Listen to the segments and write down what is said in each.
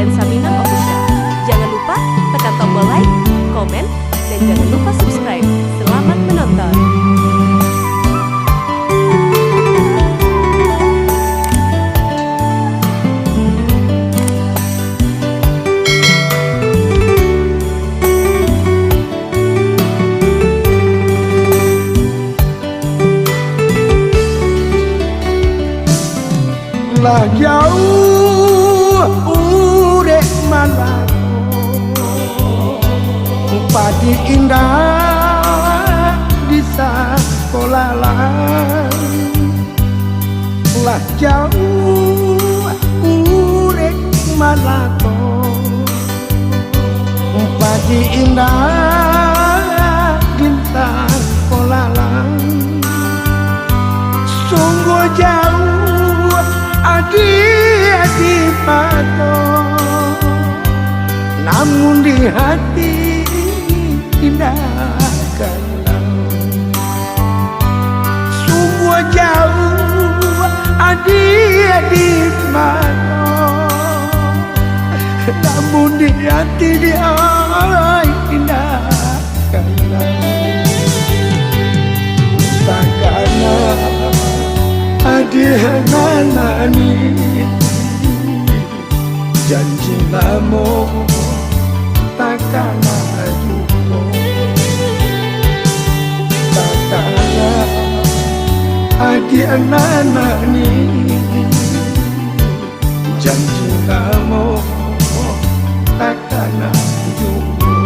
Lensa Minang Official. Jangan lupa tekan tombol like, komen, dan jangan lupa subscribe. Selamat menonton. Lah jauh urek malako padi indah di sekolah lah jauh urek malako padi indah di sekolah sungguh jauh adik pato, namun di hati tidak kalah. Sungguh jauh adik pato, namun di hati dia tidak kalah. Takana adihanani janji lamo takana ajuko takana adihanani janji lamo takana ajuko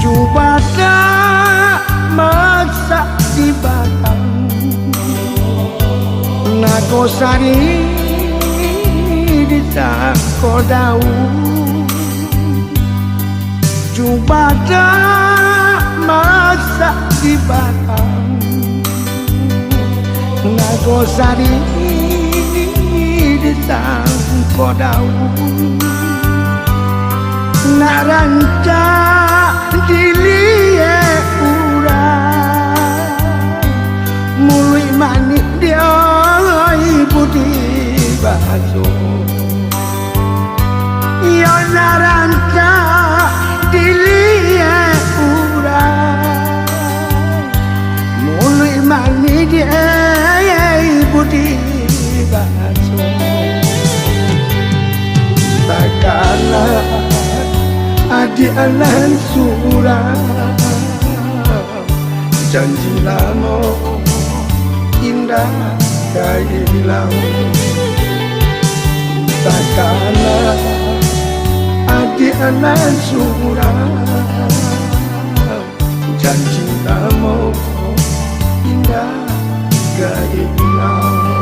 Jubada masak di batang Nagosari di Sakodau Jubada masak di batang Nagosari di Sakodau Naranja dilie urang mului manik dia ibu di baso ya naranja dilie urang mului manik dia ibu di baso takkanlah adik alan surah janji lama indah kaya hilang takkanlah adik alan surah janji lama indah kaya hilang.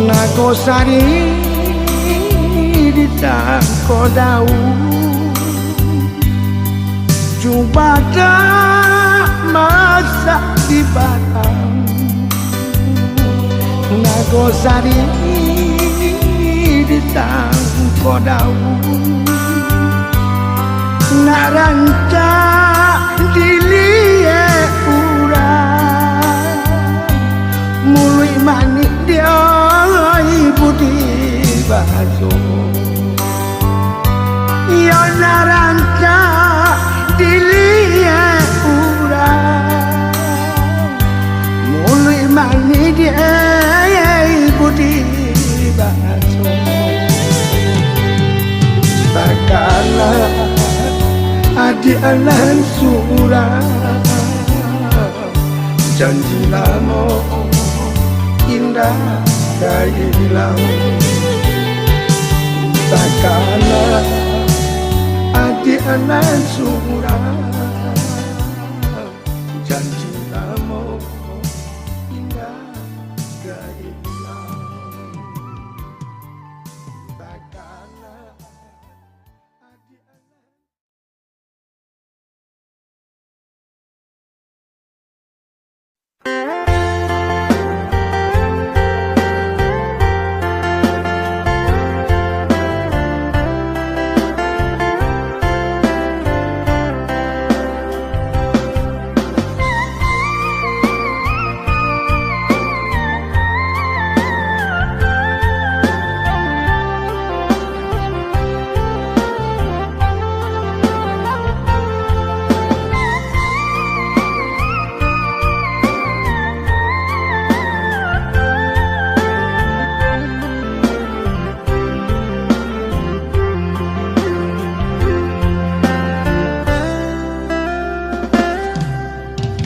Nagosari di Sakodau pada masa di Batam Nagosari di tangko daun Naranca dilie urang Mului manik dia ibu di baso Ya naranca dilie urang Mului manik dia ibu di baso Takana adi anan surah Janji lama indah kaya hilang Takana adi anan surah Janji lama indah kaya hilang Takana adi anan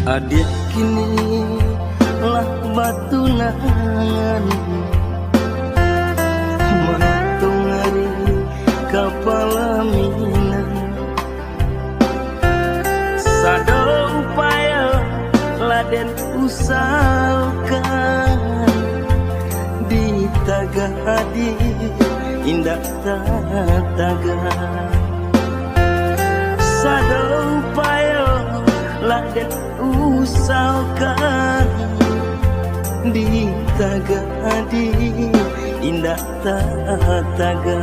Adik kini lah batu nangan Mantung hari kapala minang Sado upaya laden usahakan Di tagadi indah taga Sado upaya laden usahakan di tagadi indah taga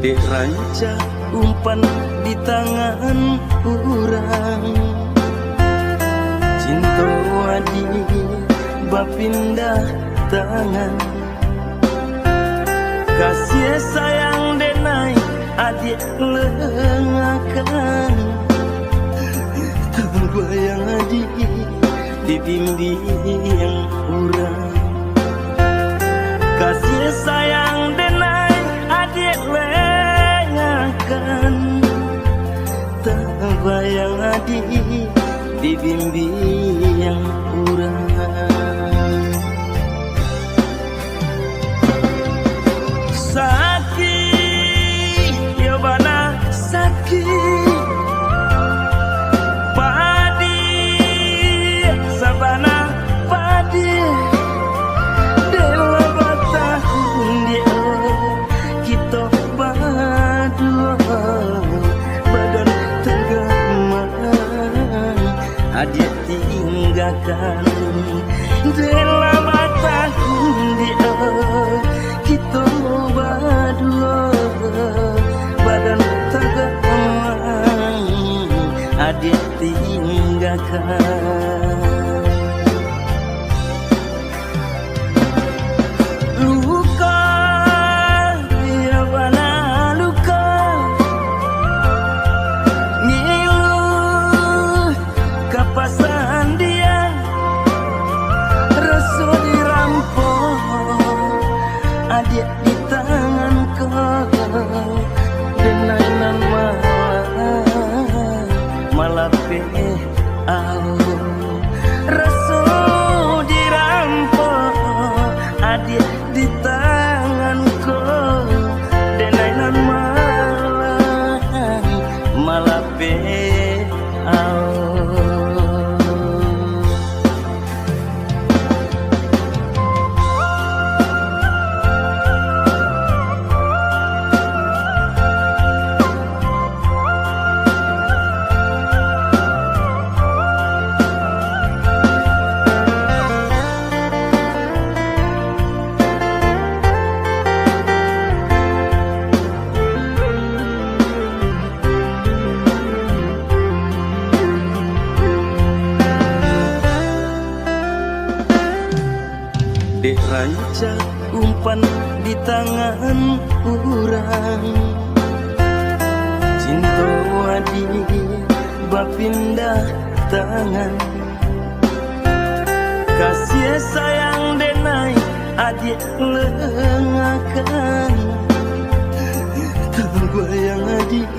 Dek ranca umpan di tangan urang Cinta adi bapindah tangan Kasih sayang denai adik lengakan Terbayang adik dibimbing urang Kasih sayang denai adik lengakan Terbayang adik dibimbing urang Adik tinggalkan Dela batahun dia Kita berdua Badan tegang Adik tinggalkan Luka Ya bana luka Kapasan dia Rasa dirampok Adik di tangan kau Denainan malah Rasa dirampok Adik di tangan kau Denainan malah dek rancak umpan di tangan urang. Cinta adi bapindah tangan, kasih sayang denai adik lengakan. Terbayang adik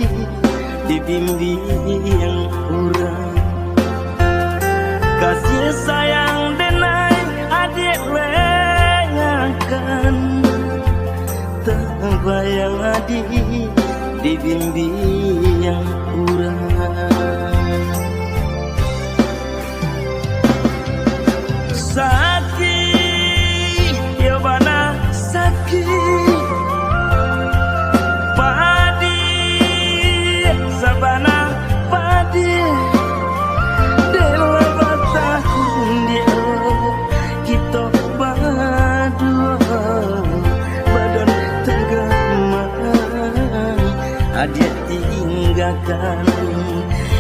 dibimbing urang, kasih sayang denai adik lengakan. Terbayang adik dibimbing urang. Sakit ya bana sakit, padi sabana padi dewa batahun dia kita berdua badan tegaman adik tinggalkan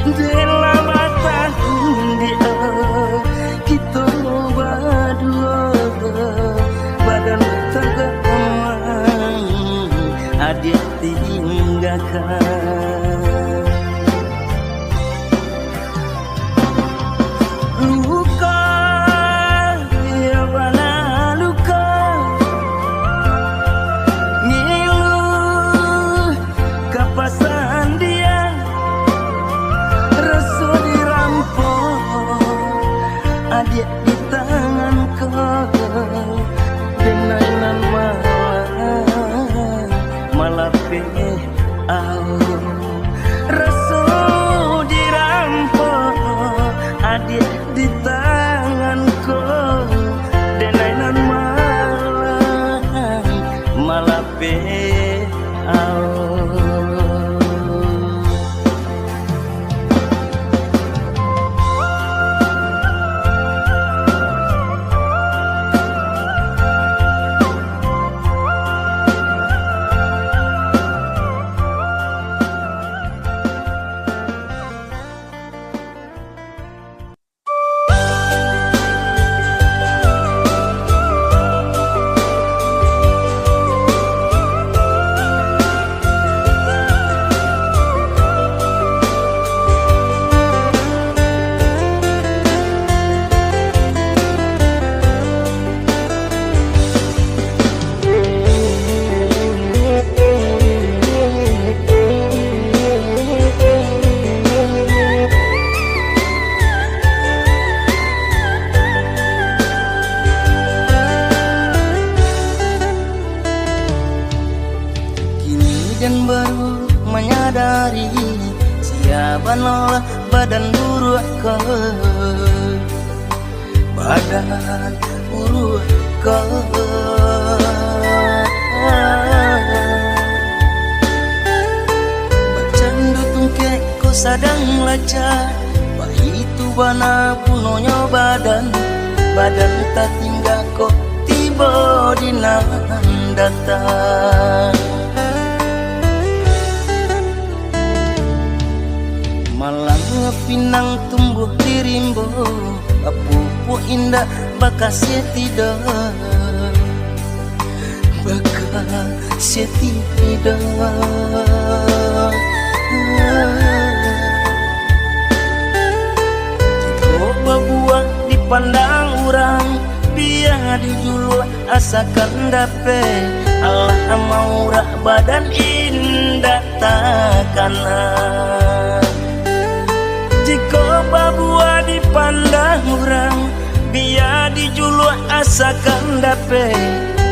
dewa batahun dia kita berdua badan tegaman adik tinggalkan. Luka ya bana luka, ngilu kapasan dia rasa dirampok adik di tangan kau. Denainan malah rasa dirampok adik di tangan kau. Denainan malah dan baru menyadari siapa nolak badan buruk kau, badan buruk kau. Bacandu tungkek ko sadang laca, bayi itu bana punonya badan tak tinggal ko tiba di nan datang. Malang pinang tumbuh di rimbo, pupu indah bakasnya tidak, bakasnya tidak. Coba buat dipandang orang, biar dijulu asakan dape. Allah mau rak badan indah takkanlah. Jika babua dipandang orang, biar dijuluk asakan dape.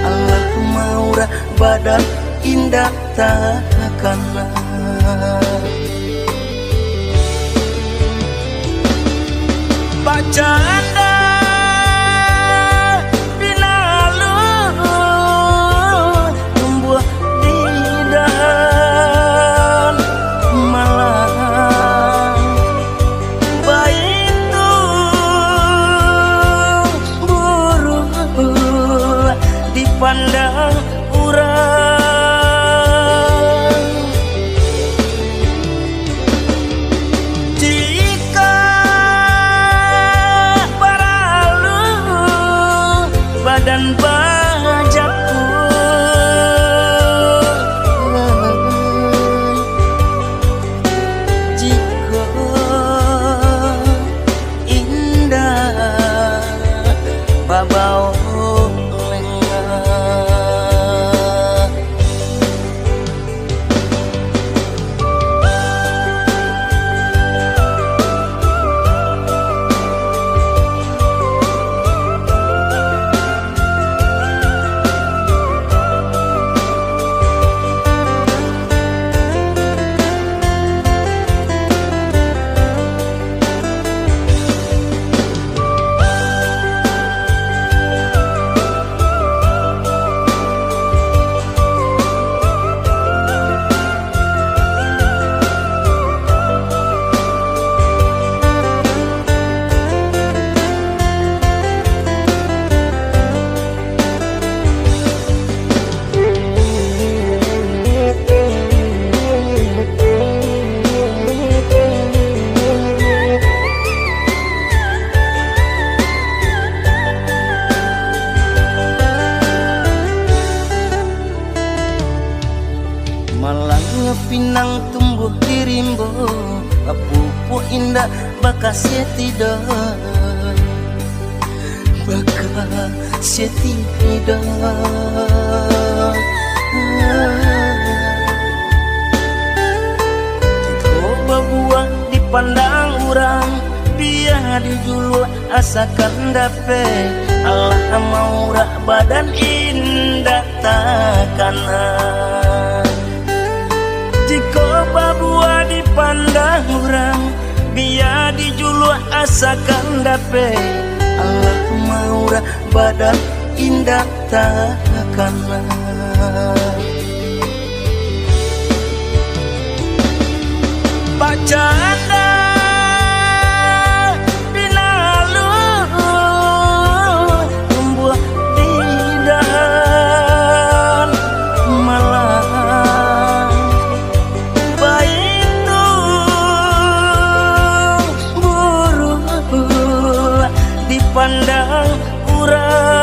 Allah mau badan indah takkanlah. Bacanda binalu tumbuh di dahan malam. Pandang urang, jika baralu badan indah bakas tidak bakas tidak coba buah dipandang orang biar dijulur asakan dape Allah maurah badan indah takanan jika babua dipandang orang biar dijulur asakan dape Allah maurah badan indah takanan bacaan pandang urang